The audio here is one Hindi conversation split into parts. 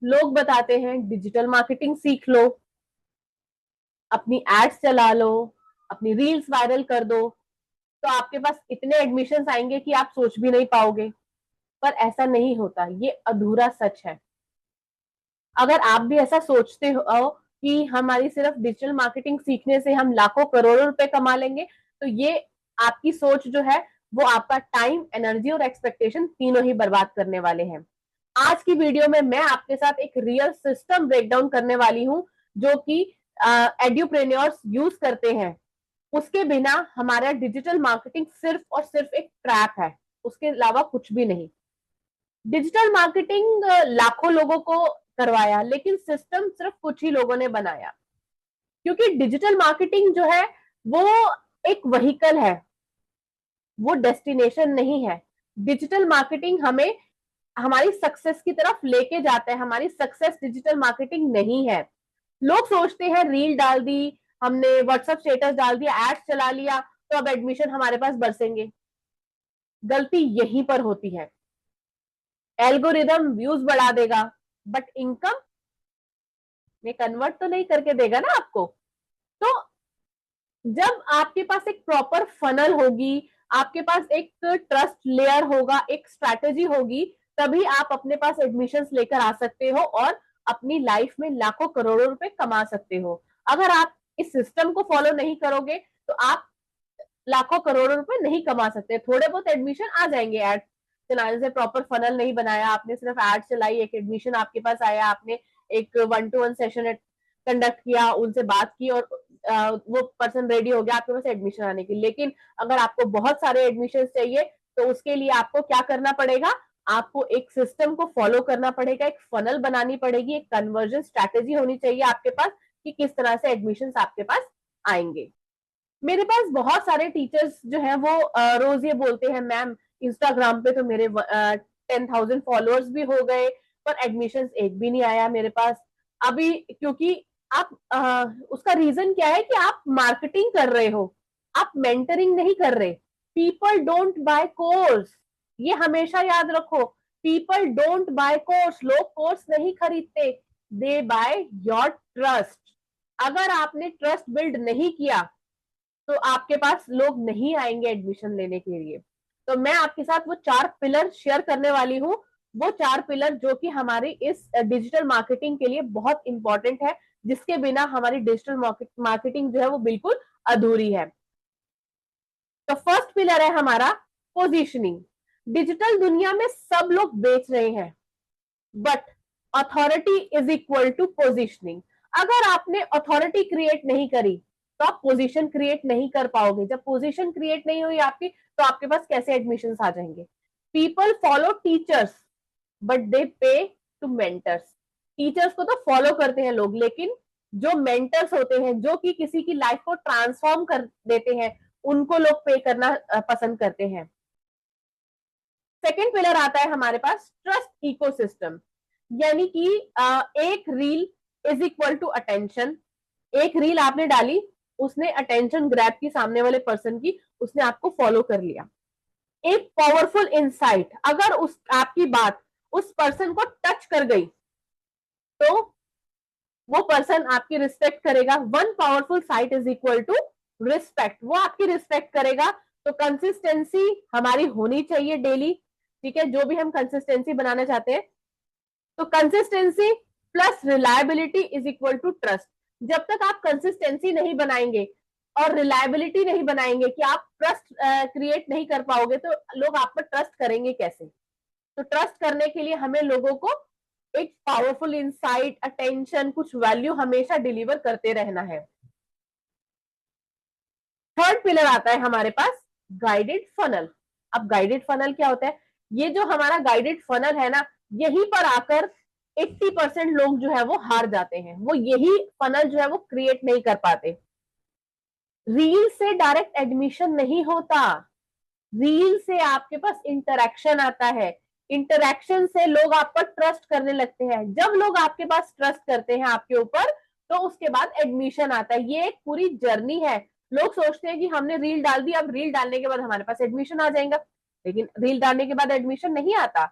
लोग बताते हैं डिजिटल मार्केटिंग सीख लो, अपनी एड्स चला लो, अपनी रील्स वायरल कर दो, तो आपके पास इतने एडमिशंस आएंगे कि आप सोच भी नहीं पाओगे। पर ऐसा नहीं होता, ये अधूरा सच है। अगर आप भी ऐसा सोचते हो कि हमारी सिर्फ डिजिटल मार्केटिंग सीखने से हम लाखों करोड़ों रुपए कमा लेंगे, तो ये आपकी सोच जो है वो आपका टाइम, एनर्जी और एक्सपेक्टेशन तीनों ही बर्बाद करने वाले हैं। आज की वीडियो में मैं आपके साथ एक रियल सिस्टम ब्रेकडाउन करने वाली हूं, जो कि एड्यूप्रेन्योर्स यूज करते हैं। उसके बिना हमारा डिजिटल मार्केटिंग सिर्फ और सिर्फ एक ट्रैप है, उसके अलावा कुछ भी नहीं। डिजिटल मार्केटिंग लाखों लोगों को करवाया, लेकिन सिस्टम सिर्फ कुछ ही लोगों ने बनाया। क्योंकि डिजिटल मार्केटिंग जो है वो एक व्हीकल है, वो डेस्टिनेशन नहीं है। डिजिटल मार्केटिंग हमें हमारी सक्सेस की तरफ लेके जाता है, हमारी सक्सेस डिजिटल मार्केटिंग नहीं है। लोग सोचते हैं रील डाल दी, हमने व्हाट्सएप स्टेटस डाल दिया, एड्स चला लिया, तो अब एडमिशन हमारे पास बरसेंगे। गलती यहीं पर होती है। एल्गोरिदम व्यूज बढ़ा देगा, बट इनकम में कन्वर्ट तो नहीं करके देगा ना आपको। तो जब आपके पास एक प्रॉपर फनल होगी, आपके पास एक ट्रस्ट लेयर होगा, एक स्ट्रैटेजी होगी, तभी आप अपने पास एडमिशंस लेकर आ सकते हो और अपनी लाइफ में लाखों करोड़ों रुपए कमा सकते हो। अगर आप इस सिस्टम को फॉलो नहीं करोगे तो आप लाखों करोड़ों रुपए नहीं कमा सकते। थोड़े बहुत एडमिशन आ जाएंगे एड चलाने से, प्रॉपर फनल नहीं बनाया आपने, सिर्फ एड चलाई, एक एडमिशन आपके पास आया, आपने एक 1-to-1 सेशन कंडक्ट किया, उनसे बात की और वो पर्सन रेडी हो गया आपके पास एडमिशन आने की। लेकिन अगर आपको बहुत सारे एडमिशन चाहिए तो उसके लिए आपको क्या करना पड़ेगा, आपको एक सिस्टम को फॉलो करना पड़ेगा, एक फनल बनानी पड़ेगी, एक कन्वर्जन स्ट्रैटेजी होनी चाहिए आपके पास कि किस तरह से एडमिशन आपके पास आएंगे। मेरे पास बहुत सारे टीचर्स जो हैं वो रोज ये बोलते हैं, मैम इंस्टाग्राम पे तो मेरे 10,000 फॉलोअर्स भी हो गए, पर एडमिशन एक भी नहीं आया मेरे पास अभी। क्योंकि आप उसका रीजन क्या है कि आप मार्केटिंग कर रहे हो, आप मेंटरिंग नहीं कर रहे। पीपल डोंट बाय कोर्स, ये हमेशा याद रखो। पीपल डोंट बाय कोर्स, लोग कोर्स नहीं खरीदते, दे बाय योर ट्रस्ट। अगर आपने ट्रस्ट बिल्ड नहीं किया तो आपके पास लोग नहीं आएंगे एडमिशन लेने के लिए। तो मैं आपके साथ वो 4 पिलर शेयर करने वाली हूँ, वो 4 पिलर जो कि हमारी इस डिजिटल मार्केटिंग के लिए बहुत इंपॉर्टेंट है, जिसके बिना हमारी डिजिटल मार्केटिंग जो है वो बिल्कुल अधूरी है। तो फर्स्ट पिलर है हमारा पोजीशनिंग। डिजिटल दुनिया में सब लोग बेच रहे हैं, but authority is equal to positioning. अगर आपने अथॉरिटी क्रिएट नहीं करी तो आप पोजीशन क्रिएट नहीं कर पाओगे। जब पोजीशन क्रिएट नहीं हुई आपकी, तो आपके पास कैसे एडमिशन आ जाएंगे। People follow teachers but they पे टू मेंटर्स। टीचर्स को तो फॉलो करते हैं लोग, लेकिन जो मेंटर्स होते हैं, जो कि किसी की लाइफ को ट्रांसफॉर्म कर देते हैं, उनको लोग पे करना पसंद करते हैं। सेकेंड पिलर आता है हमारे पास ट्रस्ट इकोसिस्टम। यानी कि एक reel is equal to attention. एक रील आपने डाली, उसने अटेंशन ग्रैब की सामने वाले पर्सन की, उसने आपको फॉलो कर लिया। एक पावरफुल इंसाइट, अगर उस आपकी बात उस पर्सन को टच कर गई तो वो पर्सन आपकी रिस्पेक्ट करेगा। One powerful site is equal to respect, वो आपकी रिस्पेक्ट करेगा। तो कंसिस्टेंसी हमारी होनी चाहिए डेली, ठीक है, जो भी हम कंसिस्टेंसी बनाना चाहते हैं। तो consistency plus reliability is equal to trust. जब तक आप कंसिस्टेंसी नहीं बनाएंगे और रिलायबिलिटी नहीं बनाएंगे, कि आप ट्रस्ट क्रिएट नहीं कर पाओगे, तो लोग आप पर ट्रस्ट करेंगे कैसे। तो ट्रस्ट करने के लिए हमें लोगों को एक पावरफुल इंसाइट, अटेंशन, कुछ वैल्यू हमेशा डिलीवर करते रहना है। थर्ड पिलर आता है हमारे पास गाइडेड फनल। अब गाइडेड फनल क्या होता है, ये जो हमारा गाइडेड फनल है ना, यहीं पर आकर 80% लोग जो है वो हार जाते हैं, वो यही फनल जो है वो क्रिएट नहीं कर पाते। रील से डायरेक्ट एडमिशन नहीं होता, रील से आपके पास इंटरेक्शन आता है। इंटरेक्शन से लोग आप पर ट्रस्ट करने लगते हैं। जब लोग आपके पास ट्रस्ट करते हैं आपके ऊपर, तो उसके बाद एडमिशन आता है। ये एक पूरी जर्नी है। लोग सोचते हैं कि हमने रील डाल दी, अब रील डालने के बाद हमारे पास एडमिशन आ जाएगा, लेकिन रील डालने के बाद एडमिशन नहीं आता।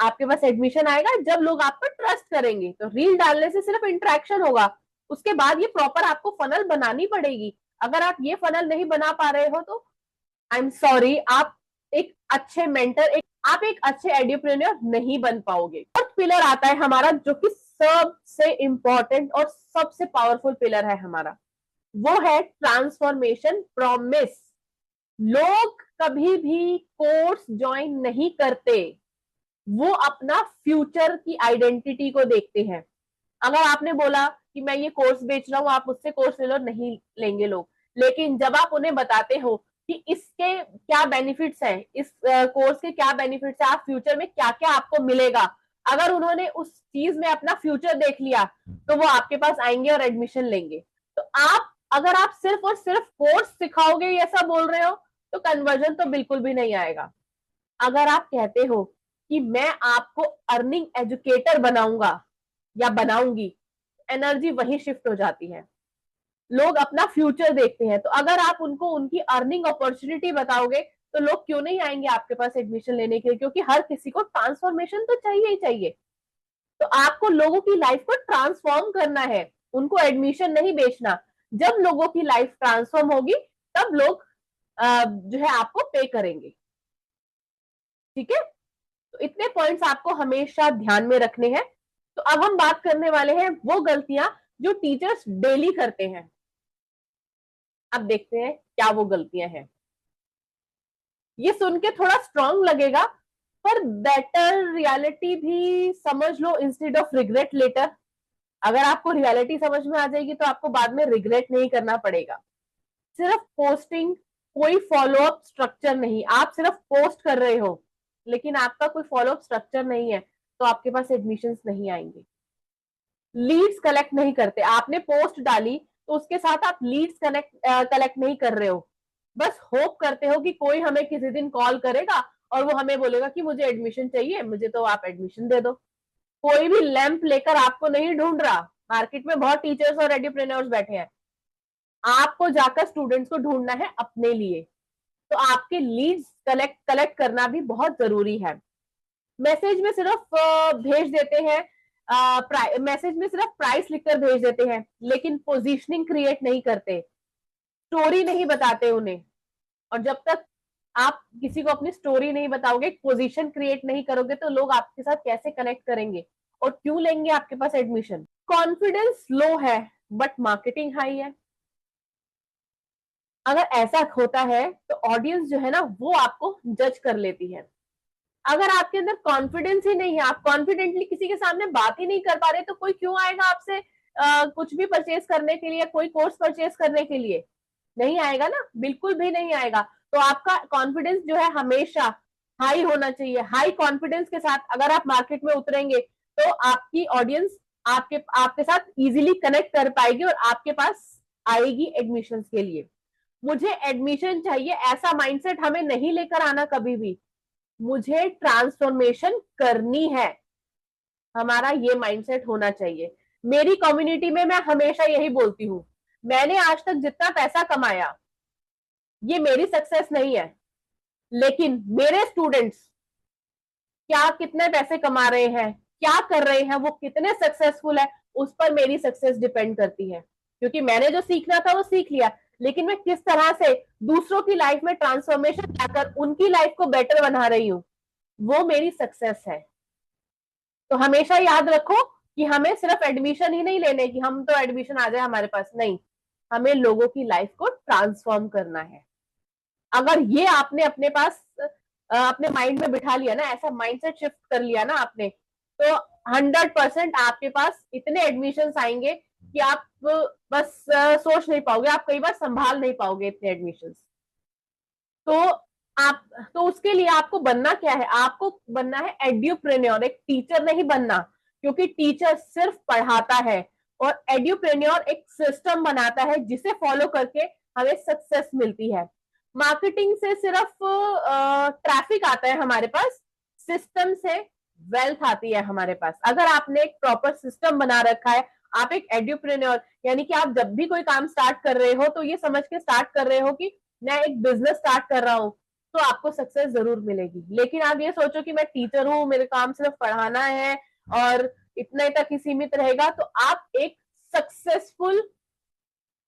आपके पास एडमिशन आएगा जब लोग आप पर ट्रस्ट करेंगे। तो रील डालने से सिर्फ इंटरेक्शन होगा, उसके बाद ये प्रॉपर आपको फनल बनानी पड़ेगी। अगर आप ये फनल नहीं बना पा रहे हो तो आई एम सॉरी, आप एक अच्छे मेंटर, आप एक अच्छे एड्यूप्रेन्योर नहीं बन पाओगे। फोर्थ पिलर आता है हमारा, जो कि सबसे इंपॉर्टेंट और सबसे पावरफुल पिलर है हमारा, वो है ट्रांसफॉर्मेशन प्रॉमिस। लोग कभी भी कोर्स ज्वाइन नहीं करते, वो अपना फ्यूचर की आइडेंटिटी को देखते हैं। अगर आपने बोला कि मैं ये कोर्स बेच रहा हूँ, आप उससे कोर्स ले लो, नहीं लेंगे लोग। लेकिन जब आप उन्हें बताते हो कि इसके क्या बेनिफिट्स हैं, इस कोर्स के क्या बेनिफिट्स है, आप फ्यूचर में क्या क्या आपको मिलेगा, अगर उन्होंने उस चीज में अपना फ्यूचर देख लिया तो वो आपके पास आएंगे और एडमिशन लेंगे। तो आप अगर आप सिर्फ और सिर्फ कोर्स सिखाओगे ऐसा बोल रहे हो तो कन्वर्जन तो बिल्कुल भी नहीं आएगा। अगर आप कहते हो कि मैं आपको अर्निंग एजुकेटर बनाऊंगा या बनाऊंगी, एनर्जी वही शिफ्ट हो जाती है। लोग अपना फ्यूचर देखते हैं, तो अगर आप उनको उनकी अर्निंग अपॉर्चुनिटी बताओगे तो लोग क्यों नहीं आएंगे आपके पास एडमिशन लेने के लिए, क्योंकि हर किसी को ट्रांसफॉर्मेशन तो चाहिए ही चाहिए। तो आपको लोगों की लाइफ को ट्रांसफॉर्म करना है, उनको एडमिशन नहीं बेचना। जब लोगों की लाइफ ट्रांसफॉर्म होगी तब लोग जो है आपको पे करेंगे। ठीक है, तो इतने पॉइंट्स आपको हमेशा ध्यान में रखने हैं। तो अब हम बात करने वाले हैं वो गलतियां जो टीचर्स डेली करते हैं। अब देखते हैं क्या वो गलतियां हैं। ये सुन के थोड़ा स्ट्रांग लगेगा, पर बेटर रियलिटी भी समझ लो इंस्टेड ऑफ रिग्रेट लेटर। अगर आपको रियलिटी समझ में आ जाएगी तो आपको बाद में रिग्रेट नहीं करना पड़ेगा। सिर्फ पोस्टिंग, कोई फॉलोअप स्ट्रक्चर नहीं, आप सिर्फ पोस्ट कर रहे हो लेकिन आपका कोई फॉलोअप स्ट्रक्चर नहीं है, तो आपके पास एडमिशंस नहीं आएंगे। लीड्स कलेक्ट नहीं करते, आपने पोस्ट डाली तो उसके साथ आप लीड्स कलेक्ट नहीं कर रहे हो, बस होप करते हो कि कोई हमें किसी दिन कॉल करेगा और वो हमें बोलेगा कि मुझे एडमिशन चाहिए, मुझे तो आप एडमिशन दे दो। कोई भी लैंप लेकर आपको नहीं ढूंढ रहा। मार्केट में बहुत टीचर्स और एंटरप्रेन्योर्स बैठे हैं, आपको जाकर स्टूडेंट्स को ढूंढना है अपने लिए। तो आपके लीड्स कलेक्ट करना भी बहुत जरूरी है। मैसेज में सिर्फ भेज देते हैं, मैसेज में सिर्फ प्राइस लिखकर भेज देते हैं लेकिन पोजीशनिंग क्रिएट नहीं करते, स्टोरी नहीं बताते उन्हें। और जब तक आप किसी को अपनी स्टोरी नहीं बताओगे, पोजीशन क्रिएट नहीं करोगे, तो लोग आपके साथ कैसे कनेक्ट करेंगे और क्यों लेंगे आपके पास एडमिशन। कॉन्फिडेंस लो है बट मार्केटिंग हाई है। अगर ऐसा होता है तो ऑडियंस जो है ना वो आपको जज कर लेती है। अगर आपके अंदर कॉन्फिडेंस ही नहीं है, आप कॉन्फिडेंटली किसी के सामने बात ही नहीं कर पा रहे, तो कोई क्यों आएगा आपसे कुछ भी परचेज करने के लिए, कोई कोर्स परचेज करने के लिए? नहीं आएगा ना, बिल्कुल भी नहीं आएगा। तो आपका कॉन्फिडेंस जो है हमेशा हाई होना चाहिए। हाई कॉन्फिडेंस के साथ अगर आप मार्केट में उतरेंगे तो आपकी ऑडियंस आपके आपके साथ इजीली कनेक्ट कर पाएगी और आपके पास आएगी एडमिशंस के लिए। मुझे एडमिशन चाहिए ऐसा माइंडसेट हमें नहीं लेकर आना कभी भी। मुझे ट्रांसफॉर्मेशन करनी है, हमारा ये माइंडसेट होना चाहिए। मेरी कम्युनिटी में मैं हमेशा यही बोलती हूँ, मैंने आज तक जितना पैसा कमाया ये मेरी सक्सेस नहीं है, लेकिन मेरे स्टूडेंट्स क्या कितने पैसे कमा रहे हैं, क्या कर रहे हैं, वो कितने सक्सेसफुल है, उस पर मेरी सक्सेस डिपेंड करती है। क्योंकि मैंने जो सीखना था वो सीख लिया, लेकिन मैं किस तरह से दूसरों की लाइफ में ट्रांसफॉर्मेशन लाकर उनकी लाइफ को बेटर बना रही हूँ, वो मेरी सक्सेस है। तो हमेशा याद रखो कि हमें सिर्फ एडमिशन ही नहीं लेने की, हम तो एडमिशन आ जाए हमारे पास, नहीं, हमें लोगों की लाइफ को ट्रांसफॉर्म करना है। अगर ये आपने अपने पास अपने माइंड में बिठा लिया ना, ऐसा माइंडसेट शिफ्ट कर लिया ना आपने, तो 100% आपके पास इतने एडमिशंस आएंगे कि आप बस सोच नहीं पाओगे, आप कई बार संभाल नहीं पाओगे इतने एडमिशंस। तो आप तो उसके लिए आपको बनना क्या है, आपको बनना है एड्यूप्रेन्योर, एक टीचर नहीं बनना, क्योंकि टीचर सिर्फ पढ़ाता है और एड्यूप्रेन्योर एक सिस्टम बनाता है जिसे फॉलो करके हमें सक्सेस मिलती है। मार्केटिंग से सिर्फ ट्रैफिक आता है हमारे पास, सिस्टम से वेल्थ आती है हमारे पास। अगर आपने एक प्रॉपर सिस्टम बना रखा है, आप एक एड्यूप्रेन्योर, यानी कि आप जब भी कोई काम स्टार्ट कर रहे हो तो ये समझ के स्टार्ट कर रहे हो कि मैं एक बिजनेस स्टार्ट कर रहा हूँ, तो आपको सक्सेस जरूर मिलेगी। लेकिन आप ये सोचो कि मैं टीचर हूं, मेरे काम सिर्फ पढ़ाना है और इतने तक ही सीमित रहेगा, तो आप एक सक्सेसफुल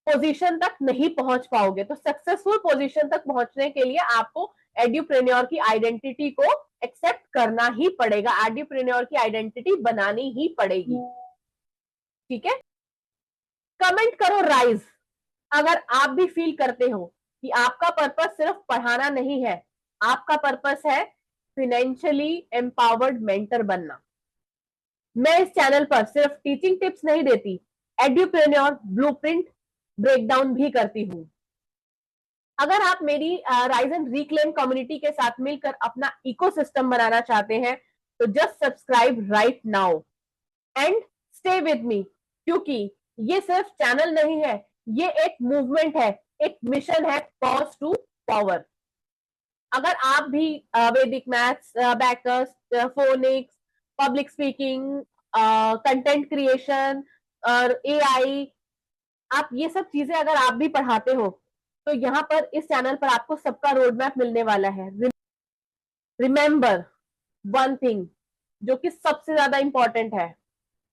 पोजीशन तक नहीं पहुंच पाओगे। तो सक्सेसफुल पोजीशन तक पहुंचने के लिए आपको एड्यूप्रेन्योर की आइडेंटिटी को एक्सेप्ट करना ही पड़ेगा, एड्यूप्रेन्योर की आइडेंटिटी बनानी ही पड़ेगी। ठीक है, कमेंट करो राइज अगर आप भी फील करते हो कि आपका पर्पस सिर्फ पढ़ाना नहीं है, आपका पर्पस है फाइनेंशियली एम्पावर्ड मेंटर बनना। मैं इस चैनल पर सिर्फ टीचिंग टिप्स नहीं देती, एड्यूप्रेन्योर ब्लूप्रिंट ब्रेकडाउन भी करती हूं। अगर आप मेरी राइज एंड रिक्लेम कम्युनिटी के साथ मिलकर अपना इकोसिस्टम बनाना चाहते हैं तो just subscribe right now and stay with me, क्योंकि ये सिर्फ चैनल नहीं है, ये एक मूवमेंट है, एक मिशन है, पॉज टू पावर। अगर आप भी वैदिक maths, bakers, phoenix, public speaking, content creation और एआई, आप ये सब चीजें अगर आप भी पढ़ाते हो तो यहाँ पर इस चैनल पर आपको सबका रोड मैप मिलने वाला है। रिमेंबर वन थिंग जो कि सबसे ज्यादा इंपॉर्टेंट है,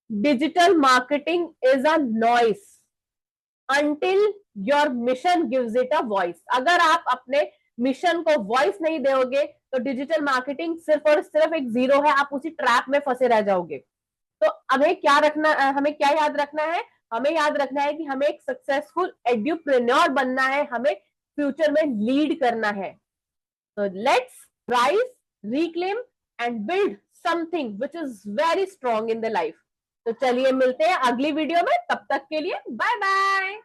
digital marketing is a noise until your mission gives it a voice। अगर आप अपने मिशन को वॉइस नहीं दोगे तो डिजिटल मार्केटिंग सिर्फ और सिर्फ एक जीरो है, आप उसी ट्रैप में फंसे रह जाओगे। तो हमें क्या याद रखना है, हमें याद रखना है कि हमें एक सक्सेसफुल एड्यूप्रेन्योर बनना है, हमें फ्यूचर में लीड करना है। तो let's rise, reclaim and build something which is very strong in the life. तो चलिए मिलते हैं अगली वीडियो में, तब तक के लिए बाय बाय।